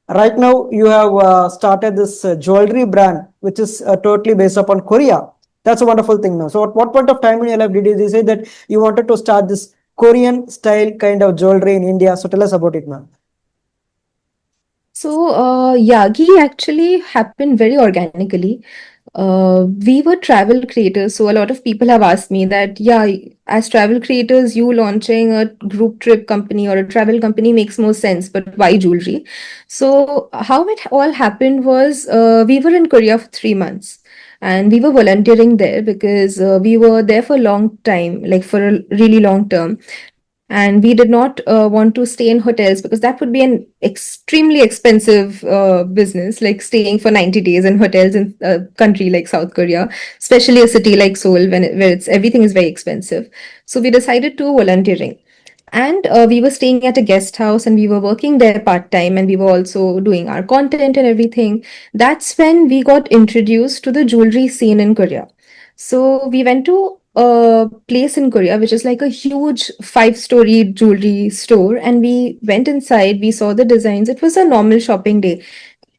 Right now, you have started this jewelry brand, which is totally based upon Korea. That's a wonderful thing now. So, at what point of time in your life did you decide that you wanted to start this Korean style kind of jewelry in India? So, tell us about it, ma'am. So, Yagi actually happened very organically. We were travel creators, so a lot of people have asked me that, yeah, as travel creators, you launching a group trip company or a travel company makes more sense, but why jewelry? So, how it all happened was we were in Korea for 3 months. And we were volunteering there because we were there for a long time, like for a really long term, and we did not want to stay in hotels because that would be an extremely expensive business, like staying for 90 days in hotels in a country like South Korea, especially a city like Seoul where it's everything is very expensive. So we decided to volunteering, and we were staying at a guest house and we were working there part time, and we were also doing our content and everything. That's when we got introduced to the jewelry scene in Korea. So we went to a place in Korea, which is like a huge 5-story jewelry store. And we went inside, we saw the designs. It was a normal shopping day.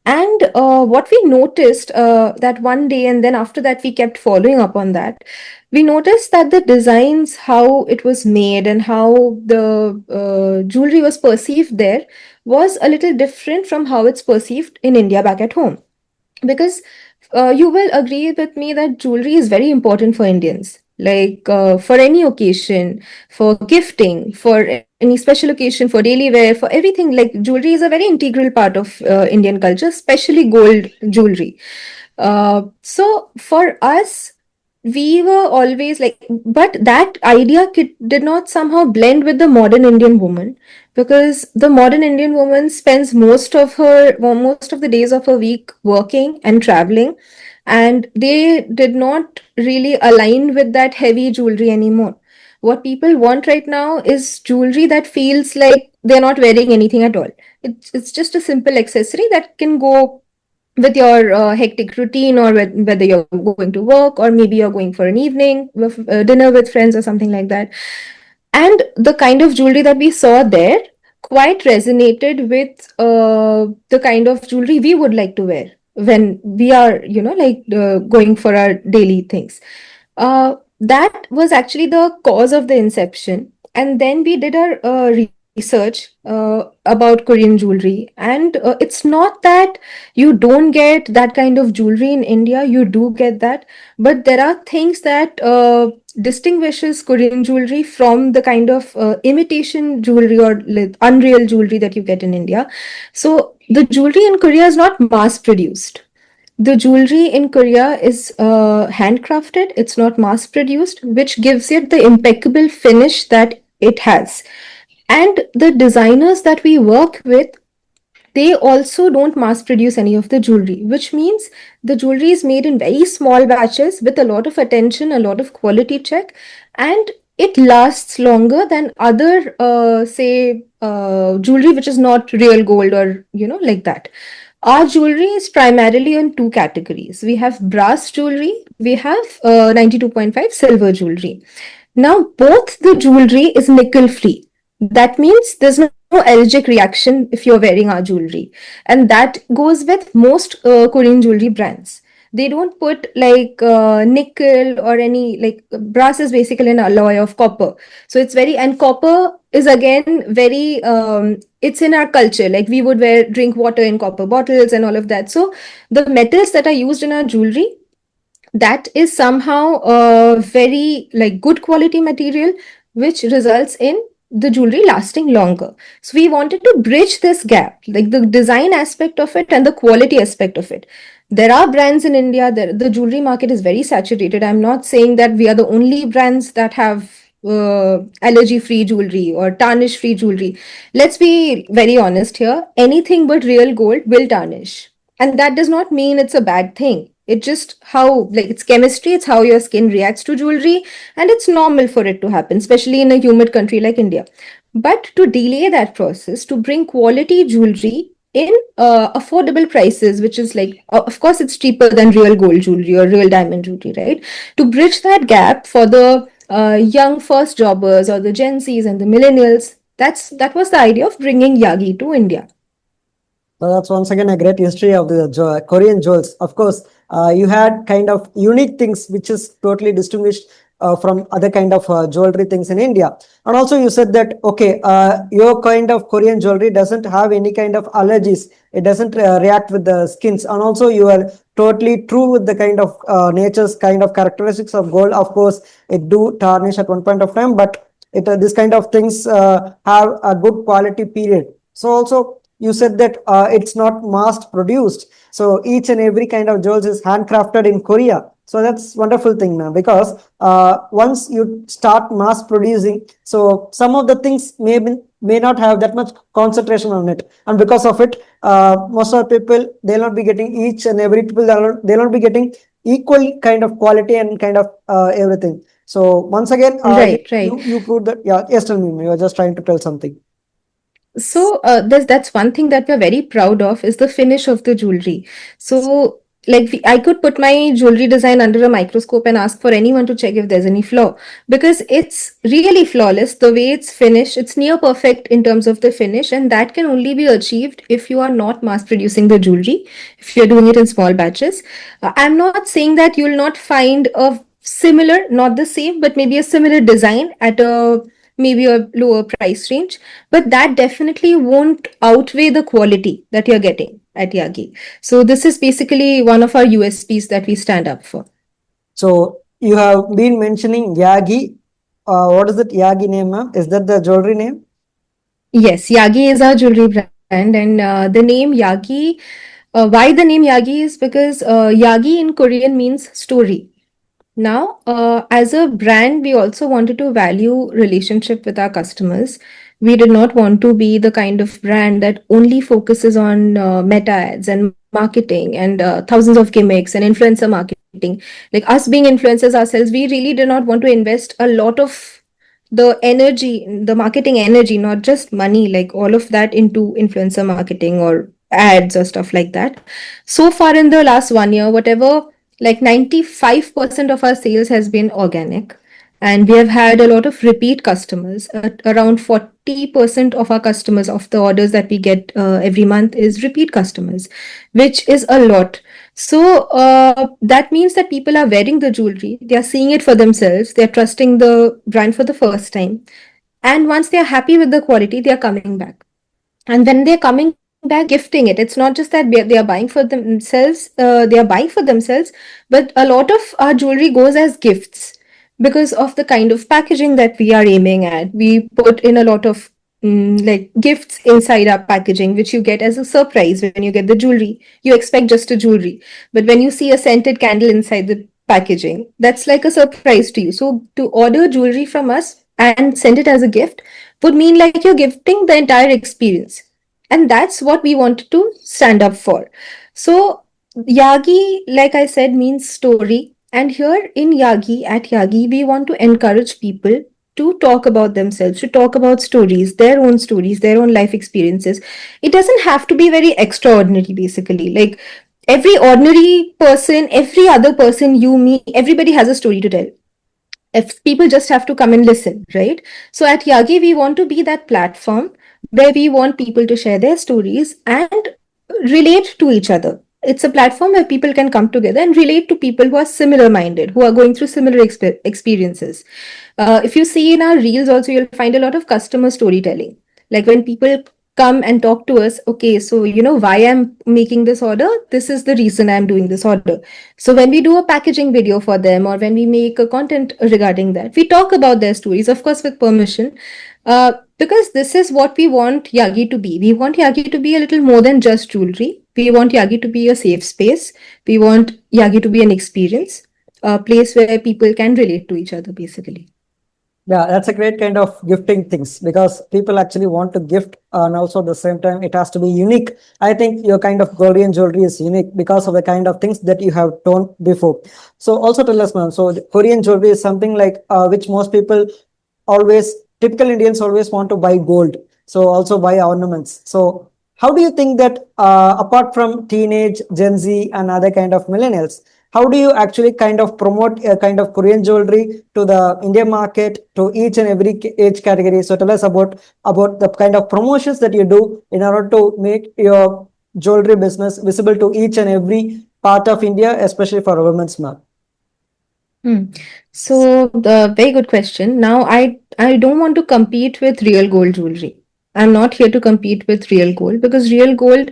And what we noticed that one day, and then after that, we kept following up on that. We noticed that the designs, how it was made, and how the jewelry was perceived there was a little different from how it's perceived in India back at home. Because you will agree with me that jewelry is very important for Indians. Like for any occasion, for gifting, for any special occasion, for daily wear, for everything, like jewelry is a very integral part of Indian culture, especially gold jewelry. So for us, we were always like, but that idea did not somehow blend with the modern Indian woman, because the modern Indian woman spends most of the days of her week working and traveling, and they did not really align with that heavy jewelry anymore. What people want right now is jewelry that feels like they're not wearing anything at all. It's just a simple accessory that can go with your hectic routine, or whether you're going to work, or maybe you're going for an evening with, dinner with friends or something like that. And the kind of jewelry that we saw there quite resonated with the kind of jewelry we would like to wear when we are, like going for our daily things. That was actually the cause of the inception. And then we did our research about Korean jewelry. And it's not that you don't get that kind of jewelry in India, you do get that. But there are things that distinguishes Korean jewelry from the kind of imitation jewelry or like unreal jewelry that you get in India. So the jewelry in Korea is not mass produced. The jewelry in Korea is handcrafted, it's not mass produced, which gives it the impeccable finish that it has. And the designers that we work with, they also don't mass produce any of the jewelry, which means the jewelry is made in very small batches with a lot of attention, a lot of quality check, and it lasts longer than other, say, jewelry which is not real gold or, like that. Our jewelry is primarily in two categories. We have brass jewelry, we have 92.5 silver jewelry. Now, both the jewelry is nickel free. That means there's no allergic reaction if you're wearing our jewelry. And that goes with most Korean jewelry brands. They don't put like nickel or any, like brass is basically an alloy of copper. So it's very, and copper is again very, it's in our culture. Like we would drink water in copper bottles and all of that. So the metals that are used in our jewelry, that is somehow a very like good quality material, which results in the jewelry lasting longer. So we wanted to bridge this gap, like the design aspect of it and the quality aspect of it. There are brands in India, the jewelry market is very saturated. I'm not saying that we are the only brands that have allergy free jewelry or tarnish free jewelry. Let's be very honest here, anything but real gold will tarnish, and that does not mean it's a bad thing. It's just how, like, it's chemistry, it's how your skin reacts to jewelry, and it's normal for it to happen, especially in a humid country like India. But to delay that process, to bring quality jewelry in affordable prices, which is like, of course, it's cheaper than real gold jewelry or real diamond jewelry, right? To bridge that gap for the young first jobbers or the Gen Zs and the millennials, that was the idea of bringing Yagi to India. So that's once again a great history of the Korean jewels. Of course, you had kind of unique things which is totally distinguished from other kind of jewelry things in India. And also you said that, okay, your kind of Korean jewelry doesn't have any kind of allergies. It doesn't react with the skins. And also you are totally true with the kind of nature's kind of characteristics of gold. Of course, it do tarnish at one point of time, but this kind of things have a good quality period. So also you said that it's not mass produced, so each and every kind of jewels is handcrafted in Korea. So that's wonderful thing now, because once you start mass producing, so some of the things may not have that much concentration on it, and because of it, most of the people, they'll not be getting, each and every people, they'll not be getting equal kind of quality and kind of everything. So once again, Right, right. you proved that. Yeah, yes, tell me, you were just trying to tell something. So that's one thing that we're very proud of is the finish of the jewelry. So like I could put my jewelry design under a microscope and ask for anyone to check if there's any flaw, because it's really flawless. The way it's finished, it's near perfect in terms of the finish, and that can only be achieved if you are not mass producing the jewelry, if you're doing it in small batches. I'm not saying that you'll not find a similar, not the same, but maybe a similar design at a maybe a lower price range, but that definitely won't outweigh the quality that you're getting at Yagi. So this is basically one of our USPs that we stand up for. So you have been mentioning Yagi. What is it, Yagi name, ma'am? Is that the jewelry name? Yes, Yagi is our jewelry brand, and the name Yagi. Why the name Yagi is because Yagi in Korean means story. Now, as a brand, we also wanted to value relationship with our customers. We did not want to be the kind of brand that only focuses on meta ads and marketing and thousands of gimmicks and influencer marketing. Like us being influencers ourselves, we really did not want to invest a lot of the energy, the marketing energy, not just money, like all of that into influencer marketing or ads or stuff like that. So far in the last 1 year, whatever, like 95% of our sales has been organic, and we have had a lot of repeat customers. Around 40% of our customers, of the orders that we get every month, is repeat customers, which is a lot. So that means that people are wearing the jewelry, they are seeing it for themselves, they are trusting the brand for the first time, and once they are happy with the quality, they are coming back. And when they're coming back, they're gifting it. It's not just that they are buying for themselves, but a lot of our jewelry goes as gifts because of the kind of packaging that we are aiming at. We put in a lot of like gifts inside our packaging, which you get as a surprise when you get the jewelry. You expect just a jewelry, but when you see a scented candle inside the packaging, that's like a surprise to you. So to order jewelry from us and send it as a gift would mean like you're gifting the entire experience. And that's what we wanted to stand up for. So, Yagi, like I said, means story. And here in Yagi, at Yagi, we want to encourage people to talk about themselves, to talk about stories, their own life experiences. It doesn't have to be very extraordinary, basically. Like every ordinary person, every other person you meet, everybody has a story to tell, if people just have to come and listen, right? So at Yagi, we want to be that platform where we want people to share their stories and relate to each other. It's a platform where people can come together and relate to people who are similar minded, who are going through similar experiences. If you see in our reels, also, you'll find a lot of customer storytelling. Like when people come and talk to us, okay, so you know why I'm making this order? This is the reason I'm doing this order. So when we do a packaging video for them or when we make a content regarding that, we talk about their stories, of course, with permission, because this is what we want Yagi to be. We want Yagi to be a little more than just jewelry. We want Yagi to be a safe space. We want Yagi to be an experience, a place where people can relate to each other, basically. Yeah, that's a great kind of gifting things, because people actually want to gift, and also at the same time it has to be unique. I think your kind of Korean jewelry is unique because of the kind of things that you have told before. So also tell us, ma'am, so the Korean jewelry is something like which most people always, typical Indians always want to buy gold, so also buy ornaments. So how do you think that apart from teenage, Gen Z and other kind of millennials, how do you actually kind of promote a kind of Korean jewelry to the Indian market, to each and every age category? So tell us about the kind of promotions that you do in order to make your jewelry business visible to each and every part of India, especially for women's month? Hmm. So the very good question. Now I don't want to compete with real gold jewelry. I'm not here to compete with real gold because real gold,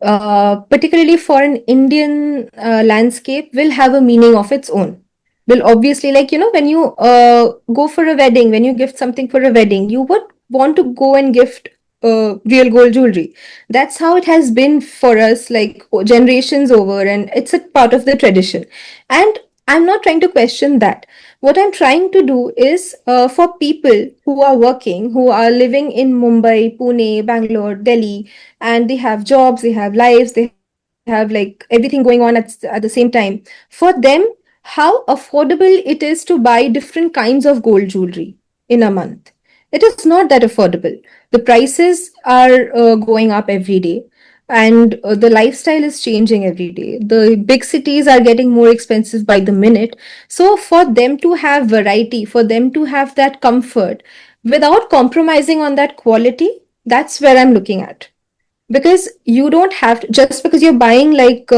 particularly for an Indian landscape, will have a meaning of its own. Will obviously, like, when you go for a wedding, when you gift something for a wedding, you would want to go and gift real gold jewelry. That's how it has been for us, like generations over, and it's a part of the tradition. And I'm not trying to question that. What I'm trying to do is for people who are working, who are living in Mumbai, Pune, Bangalore, Delhi, and they have jobs, they have lives, they have like everything going on at the same time. For them, how affordable it is to buy different kinds of gold jewelry in a month. It is not that affordable. The prices are going up every day, and the lifestyle is changing every day. The big cities are getting more expensive by the minute. So, for them to have variety, for them to have that comfort without compromising on that quality, that's where I'm looking at. Because you don't have to, just because you're buying like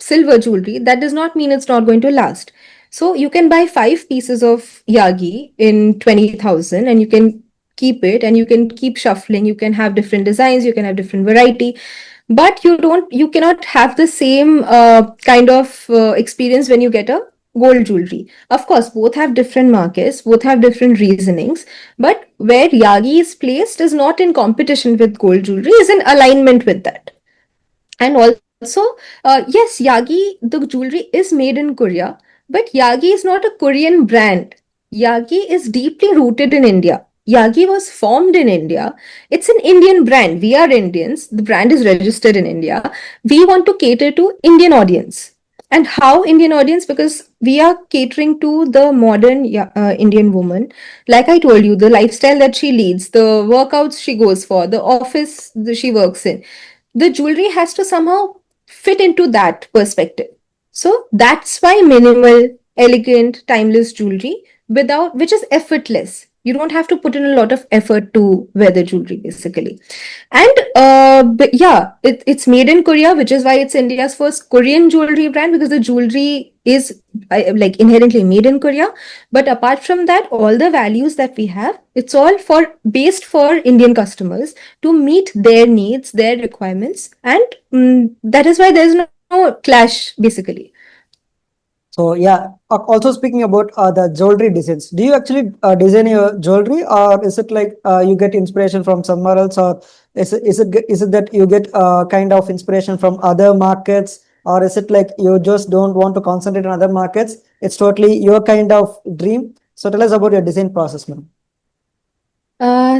silver jewelry, that does not mean it's not going to last. So you can buy 5 pieces of yagi in 20,000 and you can keep it and you can keep shuffling. You can have different designs, you can have different variety, but you cannot have the same kind of experience when you get a gold jewelry. Of course, both have different markets, both have different reasonings, but where yagi is placed is not in competition with gold jewelry, is in alignment with that. And also, yes, Yagi, the jewelry is made in Korea, but Yagi is not a Korean brand. Yagi is deeply rooted in India. Yagi was formed in India. It's an Indian brand. We are Indians. The brand is registered in India. We want to cater to Indian audience. And how Indian audience? Because we are catering to the modern Indian woman. Like I told you, the lifestyle that she leads, the workouts she goes for, the office that she works in, the jewelry has to somehow fit into that perspective. So that's why minimal, elegant, timeless jewelry without which is effortless. You don't have to put in a lot of effort to wear the jewelry basically. And but yeah, it's made in Korea, which is why it's India's first Korean jewelry brand, because the jewelry is like inherently made in Korea. But apart from that, all the values that we have, it's all for based for Indian customers to meet their needs, their requirements, and that is why there's no clash basically. So yeah, also speaking about the jewelry designs, do you actually design your jewelry, or is it like you get inspiration from somewhere else, or is it that you get kind of inspiration from other markets, or is it like you just don't want to concentrate on other markets? It's totally your kind of dream. So tell us about your design process, ma'am.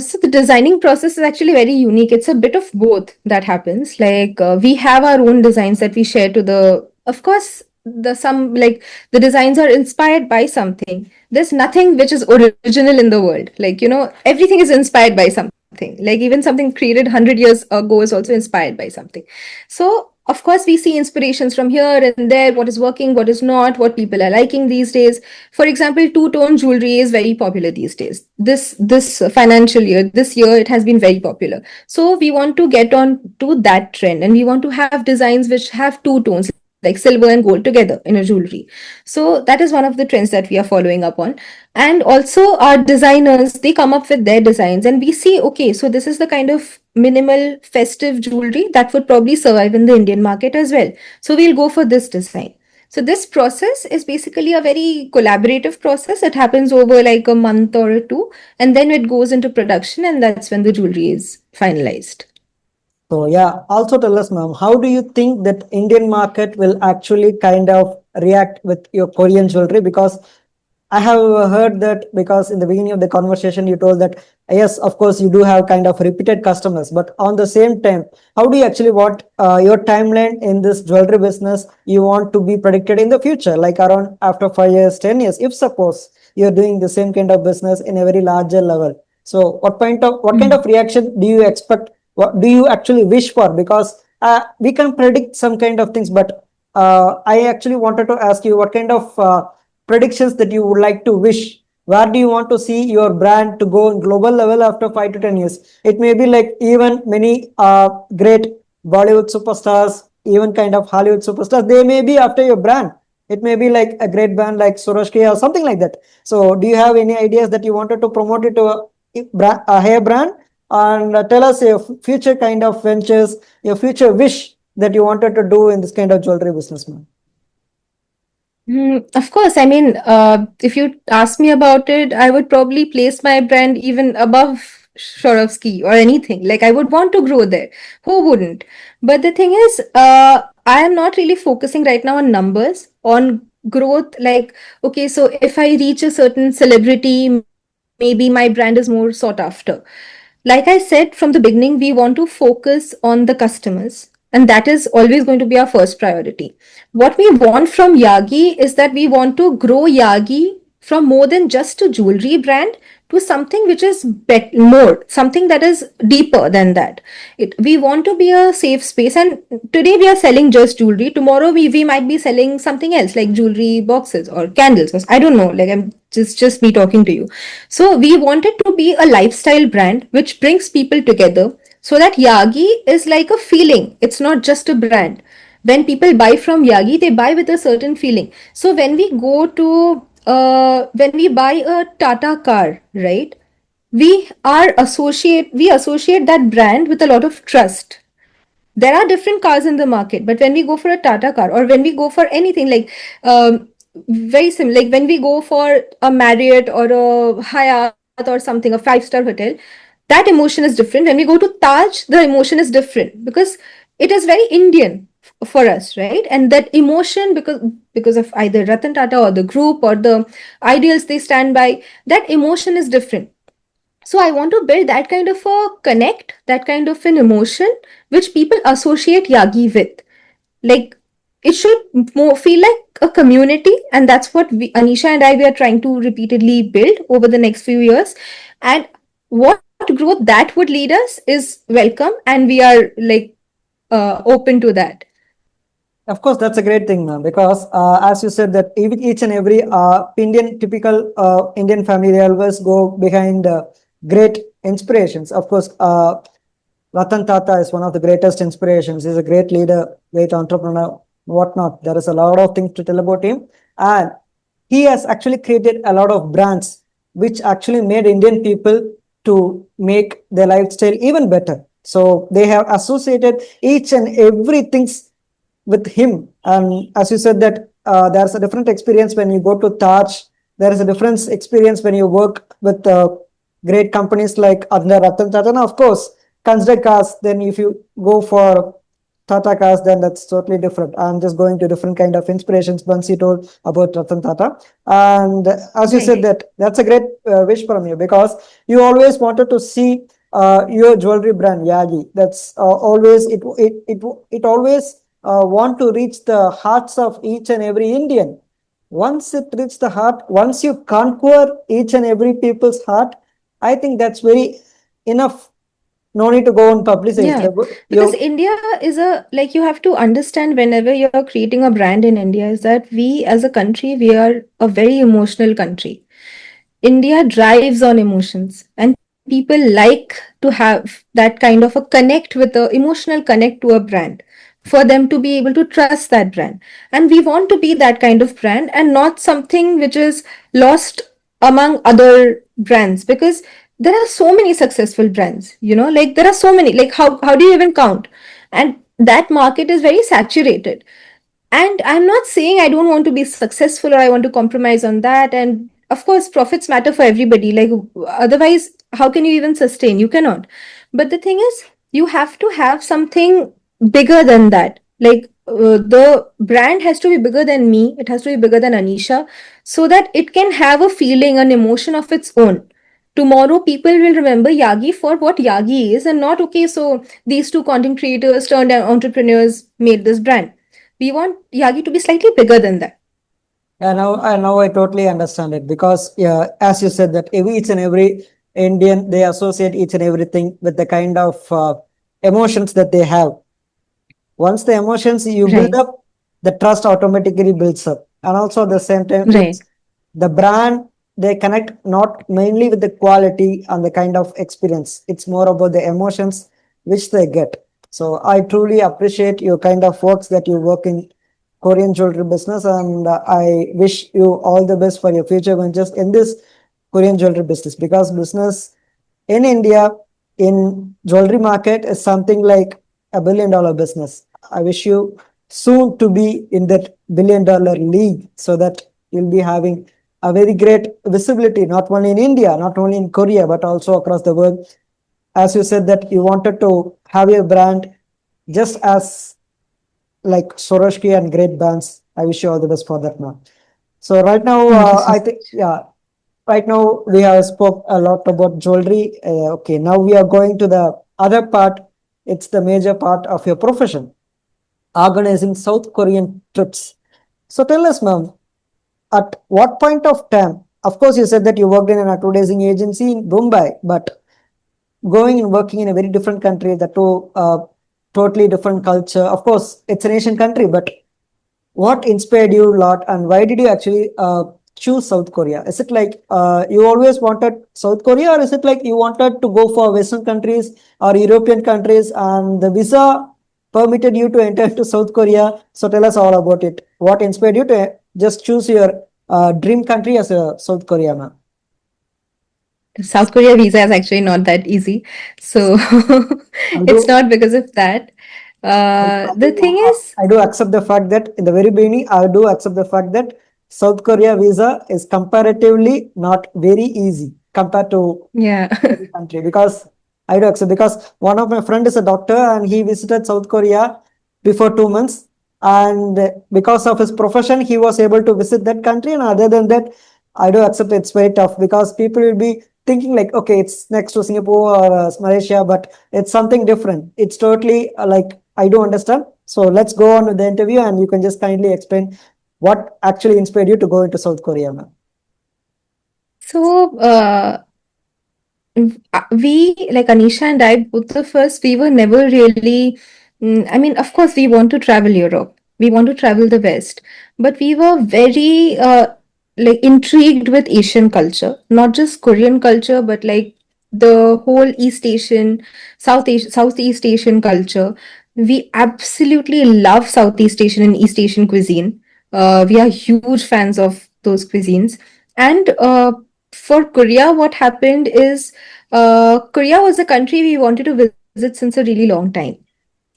So the designing process is actually very unique. It's a bit of both that happens. Like we have our own designs that we share to the, of course, the some like the designs are inspired by something. There's nothing which is original in the world. Like, everything is inspired by something. Like even something created 100 years ago is also inspired by something. So of course we see inspirations from here and there, what is working, what is not, what people are liking these days. For example, two-tone jewelry is very popular these days. This financial year, this year, it has been very popular. So we want to get on to that trend, and we want to have designs which have two tones, like silver and gold together in a jewelry. So that is one of the trends that we are following up on. And also our designers, they come up with their designs, and we see, okay, so this is the kind of minimal festive jewelry that would probably survive in the Indian market as well. So we'll go for this design. So this process is basically a very collaborative process. It happens over like a month or two, and then it goes into production, and that's when the jewelry is finalized. So yeah, also tell us, ma'am, how do you think that Indian market will actually kind of react with your Korean jewelry? Because I have heard that, because in the beginning of the conversation you told that yes, of course you do have kind of repeated customers, but on the same time, how do you actually want your timeline in this jewelry business you want to be predicted in the future, like around after 5 years, 10 years, if suppose you're doing the same kind of business in a very larger level. So what kind of reaction do you expect? What do you actually wish for? Because we can predict some kind of things, but I actually wanted to ask you what kind of predictions that you would like to wish. Where do you want to see your brand to go in global level after 5 to 10 years? It may be like even many great Bollywood superstars, even kind of Hollywood superstars, they may be after your brand. It may be like a great brand like Soroshki or something like that. So, do you have any ideas that you wanted to promote it to a hair brand? And tell us your future kind of ventures, your future wish that you wanted to do in this kind of jewelry business, man. Of course, I mean, if you ask me about it, I would probably place my brand even above Swarovski or anything. Like, I would want to grow there. Who wouldn't? But the thing is, I am not really focusing right now on numbers, on growth. Like, okay, so if I reach a certain celebrity, maybe my brand is more sought after. Like I said from the beginning, we want to focus on the customers, and that is always going to be our first priority. What we want from Yagi is that we want to grow Yagi from more than just a jewelry brand to something which is more, something that is deeper than that. We want to be a safe space, and today we are selling just jewelry. Tomorrow we might be selling something else like jewelry boxes or candles. I don't know. Like I'm just me talking to you. So we wanted to be a lifestyle brand which brings people together so that Yagi is like a feeling. It's not just a brand. When people buy from Yagi, they buy with a certain feeling. So when we go to when we buy a Tata car, right? We associate that brand with a lot of trust. There are different cars in the market, but when we go for a Tata car or when we go for anything like very similar, like when we go for a Marriott or a Hyatt or something, a five-star hotel, that emotion is different. When we go to Taj, the emotion is different because it is very Indian for us, right? And that emotion, because of either Ratan Tata or the group or the ideals they stand by, that emotion is different. So I want to build that kind of a connect, that kind of an emotion which people associate Yagi with. Like it should more feel like a community, and that's what Anisha and I, we are trying to repeatedly build over the next few years. And what growth that would lead us is welcome, and we are like open to that. Of course, that's a great thing, ma'am, because as you said that each and every Indian, typical Indian family, they always go behind great inspirations. Of course, Ratan Tata is one of the greatest inspirations. He's a great leader, great entrepreneur, whatnot. There is a lot of things to tell about him. And he has actually created a lot of brands which actually made Indian people to make their lifestyle even better. So they have associated each and everything with him. And as you said that there's a different experience when you go to Taj. There is a different experience when you work with great companies like under Ratan Tata. Of course, consider cars. Then if you go for Tata cars, then that's totally different. I'm just going to different kind of inspirations once you told about Ratan Tata. And as you said Right. that, that's a great wish from you because you always wanted to see your jewelry brand Yagi. That's always it always want to reach the hearts of each and every Indian. Once it reaches the heart, once you conquer each and every people's heart, I think that's very enough. No need to go and publicize. Yeah, because India is a, like, you have to understand whenever you're creating a brand in India is that we as a country, we are a very emotional country. India drives on emotions, and people like to have that kind of a connect with the emotional connect to a brand for them to be able to trust that brand. And we want to be that kind of brand and not something which is lost among other brands, because there are so many successful brands, like there are so many, like how do you even count? And that market is very saturated. And I'm not saying I don't want to be successful or I want to compromise on that. And of course, profits matter for everybody. Like, otherwise, how can you even sustain? You cannot. But the thing is, you have to have something bigger than that. Like, the brand has to be bigger than me, it has to be bigger than Anisha, so that it can have a feeling, an emotion of its own. Tomorrow, people will remember Yagi for what Yagi is, and not, okay, so these two content creators turned entrepreneurs made this brand. We want Yagi to be slightly bigger than that. Yeah, now I totally understand it because yeah, as you said that each and every Indian they associate each and everything with the kind of emotions that they have. Once the emotions you build Right, up, the trust automatically builds up, and also at the same time, right. it's the brand they connect not mainly with the quality and the kind of experience. It's more about the emotions which they get. So I truly appreciate your kind of works that you work in Korean jewelry business, and I wish you all the best for your future ventures in this Korean jewelry business, because business in India in jewelry market is something like $1 billion business. I wish you soon to be in that $1 billion league, so that you'll be having a very great visibility, not only in India, not only in Korea, but also across the world. As you said that you wanted to have your brand just as like Soroshki and great bands. I wish you all the best for that, man. So right now, Thank you so I think, much. yeah, right now we have spoke a lot about jewelry. Okay, now we are going to the other part. It's the major part of your profession, organizing South Korean trips. So tell us, ma'am, at what point of time? Of course, you said that you worked in an advertising agency in Mumbai, but going and working in a very different country, that too, totally different culture. Of course, it's an Asian country, but what inspired you a lot, and why did you actually choose South Korea? Is it like you always wanted South Korea, or is it like you wanted to go for Western countries or European countries, and the visa permitted you to enter to South Korea? So tell us all about it. What inspired you to just choose your dream country as a South Korea, ma'am? The South Korea visa is actually not that easy. So I it's do. not because of that. The thing is, I do accept the fact that in the very beginning, I do accept the fact that South Korea visa is comparatively not very easy compared to yeah. every country, because I do accept, because one of my friend is a doctor and he visited South Korea before 2 months, and because of his profession he was able to visit that country. And other than that, I do accept it's very tough, because people will be thinking like, okay, it's next to Singapore or Malaysia, but it's something different. It's totally like, I do understand. So let's go on with the interview, and you can just kindly explain what actually inspired you to go into South Korea, ma'am. So, we, like Anisha and I, both of us, we were never really, I mean, of course, we want to travel Europe, we want to travel the West, but we were very like intrigued with Asian culture, not just Korean culture, but like the whole East Asian, Southeast Asian culture. We absolutely love Southeast Asian and East Asian cuisine. We are huge fans of those cuisines. And for Korea, what happened is Korea was a country we wanted to visit since a really long time.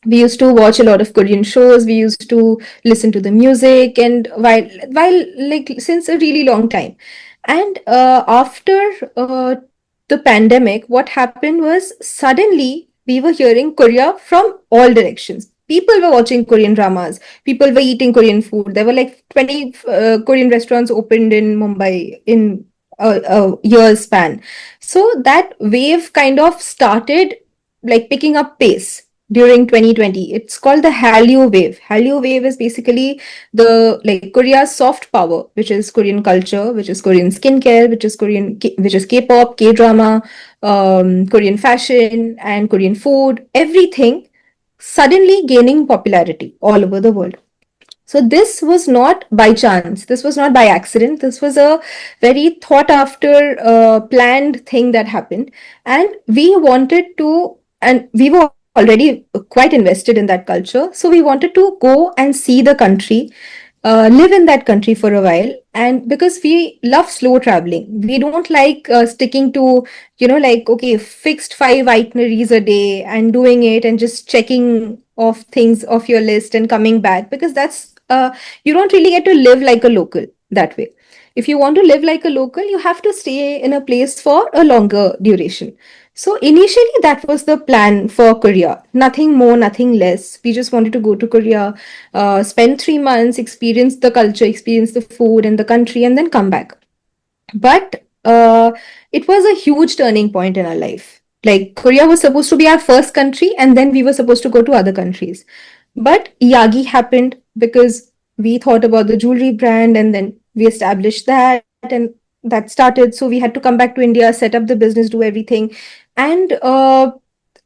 We used to watch a lot of Korean shows. We used to listen to the music, and while like since a really long time. And after the pandemic, what happened was suddenly we were hearing Korea from all directions. People were watching Korean dramas. People were eating Korean food. There were like 20 Korean restaurants opened in Mumbai in a year's span. So that wave kind of started like picking up pace during 2020. It's called the Hallyu wave. Hallyu wave is basically the like Korea's soft power, which is Korean culture, which is Korean skincare, which is K-pop, K-drama, Korean fashion, and Korean food. Everything suddenly gaining popularity all over the world. So this was not by chance. This was not by accident. This was a very thought after planned thing that happened. And we wanted to, and we were already quite invested in that culture. So we wanted to go and see the country, live in that country for a while. And because we love slow traveling, we don't like sticking to, like, okay, fixed 5 itineraries a day and doing it and just checking off things off your list and coming back, because that's, you don't really get to live like a local that way. If you want to live like a local, you have to stay in a place for a longer duration. So initially, that was the plan for Korea. Nothing more, nothing less. We just wanted to go to Korea, spend 3 months, experience the culture, experience the food and the country, and then come back. But it was a huge turning point in our life. Like Korea was supposed to be our first country, and then we were supposed to go to other countries. But IYAGI happened because we thought about the jewelry brand, and then we established that, and that started. So we had to come back to India, set up the business, do everything. And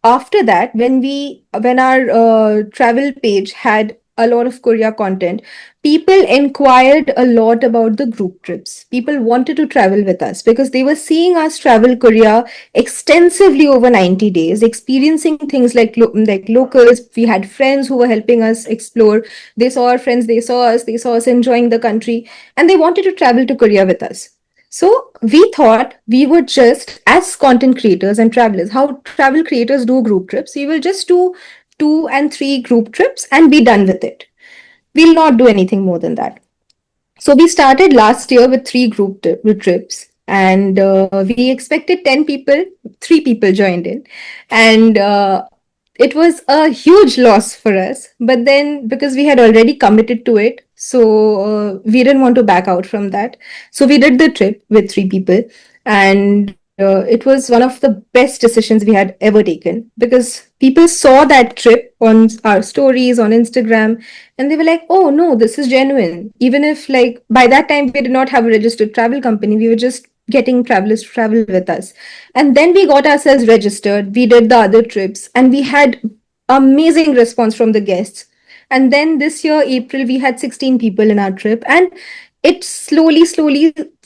after that, when our travel page had a lot of Korea content, people inquired a lot about the group trips. People wanted to travel with us because they were seeing us travel Korea extensively over 90 days, experiencing things like locals. We had friends who were helping us explore. They saw our friends, they saw us enjoying the country, and they wanted to travel to Korea with us. So we thought we would just, as content creators and travelers, how travel creators do group trips, we will just do 2 and 3 group trips and be done with it. We'll not do anything more than that. So we started last year with 3 group trips, and we expected 10 people. 3 people joined in, and it was a huge loss for us. But then, because we had already committed to it, so we didn't want to back out from that. So we did the trip with 3 people, and it was one of the best decisions we had ever taken, because people saw that trip on our stories on Instagram, and they were like, oh no, this is genuine. Even if, like, by that time we did not have a registered travel company, we were just getting travelers to travel with us. And then we got ourselves registered, we did the other trips, and we had amazing response from the guests. And then this year, April, we had 16 people in our trip, and it slowly,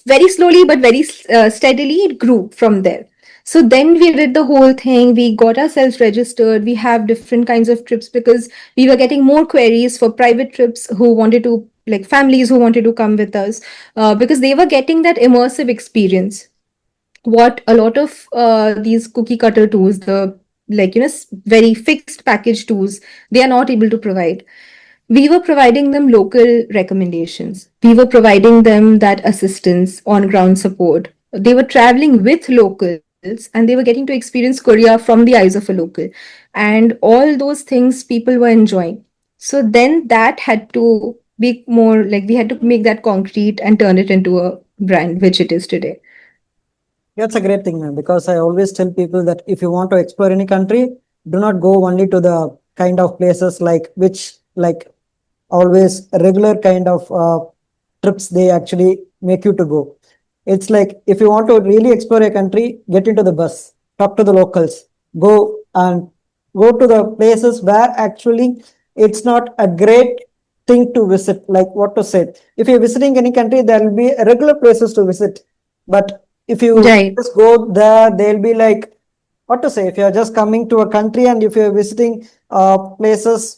very slowly, but very steadily, it grew from there. So then we did the whole thing. We got ourselves registered. We have different kinds of trips because we were getting more queries for private trips who wanted to, like families who wanted to come with us, because they were getting that immersive experience. What a lot of these cookie cutter tools, the, like, very fixed package tools, they are not able to provide. We were providing them local recommendations. We were providing them that assistance, on ground support. They were traveling with locals and they were getting to experience Korea from the eyes of a local. And all those things people were enjoying. So then that had to be more like, we had to make that concrete and turn it into a brand, which it is today. That's a great thing, man, because I always tell people that if you want to explore any country, do not go only to the kind of places like which, like, always regular kind of trips they actually make you to go. It's like if you want to really explore a country, get into the bus, talk to the locals, go and go to the places where actually it's not a great thing to visit. Like what to say, if you're visiting any country, there will be regular places to visit, but if you Right. just go there, they'll be like, what to say, if you're just coming to a country and if you're visiting places,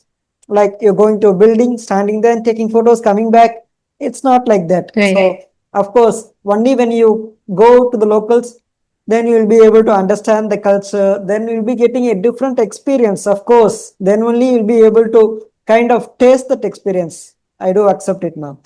like you're going to a building, standing there and taking photos, coming back, it's not like that. So Right. of course, only when you go to the locals, then you will be able to understand the culture, then you'll be getting a different experience. Of course, then only you'll be able to kind of taste that experience. I do accept it, ma'am.